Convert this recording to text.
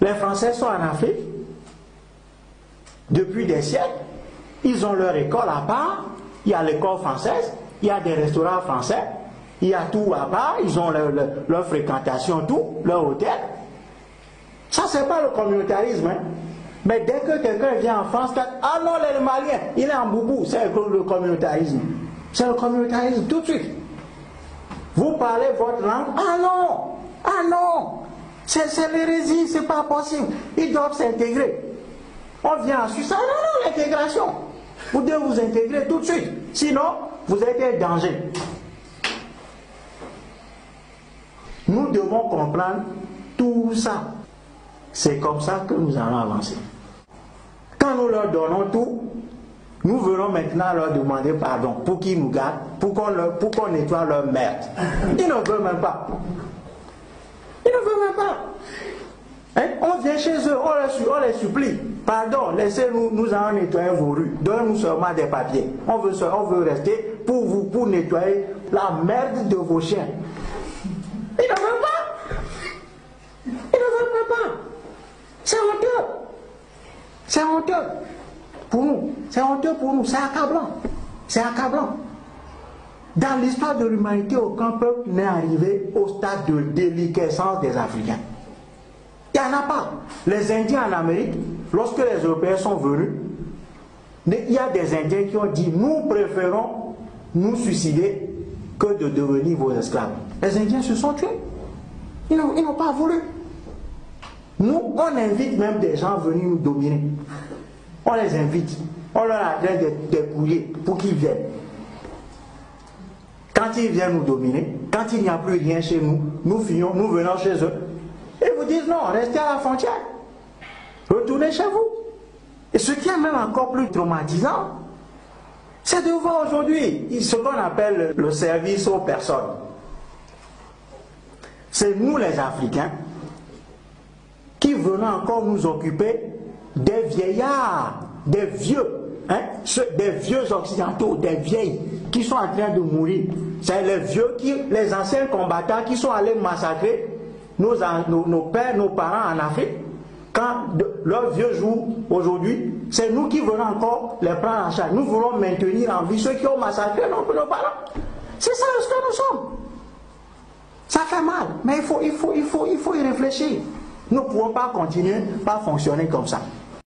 Les Français sont en Afrique depuis des siècles. Ils ont leur école à part. Il y a l'école française. Il y a des restaurants français. Il y a tout à part. Ils ont leur fréquentation, tout, leur hôtel. Ça, c'est pas le communautarisme. Hein. Mais dès que quelqu'un vient en France, ah non, les Maliens, il est en boubou. C'est le communautarisme. C'est le communautarisme tout de suite. Vous parlez votre langue. Ah non! Ah non! C'est l'hérésie, c'est pas possible. Ils doivent s'intégrer. On vient en Suisse. Ah non, non, l'intégration. Vous devez vous intégrer tout de suite. Sinon, vous êtes un danger. Nous devons comprendre tout ça. C'est comme ça que nous allons avancer. Quand nous leur donnons tout, nous venons maintenant leur demander pardon pour qu'ils nous gardent, pour qu'on nettoie leur merde. Ils ne veulent même pas. Ils ne veulent même pas. Hein? On vient chez eux, on les supplie. Pardon, laissez-nous, nous allons nettoyer vos rues. Donnez-nous seulement des papiers. On veut rester pour nettoyer la merde de vos chiens. Ils ne veulent pas. Ils ne veulent même pas. C'est honteux. C'est honteux pour nous. C'est honteux pour nous. C'est accablant. C'est accablant. Dans l'histoire de l'humanité, aucun peuple n'est arrivé au stade de déliquescence des Africains. Il n'y en a pas. Les Indiens en Amérique, lorsque les Européens sont venus, il y a des Indiens qui ont dit « Nous préférons nous suicider que de devenir vos esclaves. » Les Indiens se sont tués. Ils n'ont pas voulu. Nous, on invite même des gens à venir nous dominer. On les invite. On leur adresse des courriers pour qu'ils viennent. Quand ils viennent nous dominer, quand il n'y a plus rien chez nous, nous venons chez eux. Ils vous disent non, restez à la frontière. Retournez chez vous. Et ce qui est même encore plus traumatisant, c'est de voir aujourd'hui ce qu'on appelle le service aux personnes. C'est nous les Africains qui venons encore nous occuper des vieillards, des vieux, hein, des vieux occidentaux, des vieilles qui sont en train de mourir. C'est les vieux, les anciens combattants qui sont allés massacrer nos pères, nos parents en Afrique. Quand leurs vieux jours aujourd'hui, c'est nous qui venons encore les prendre en charge. Nous voulons maintenir en vie ceux qui ont massacré nos parents. C'est ça ce que nous sommes. Ça fait mal, mais il faut y réfléchir. Nous ne pouvons pas continuer à fonctionner comme ça.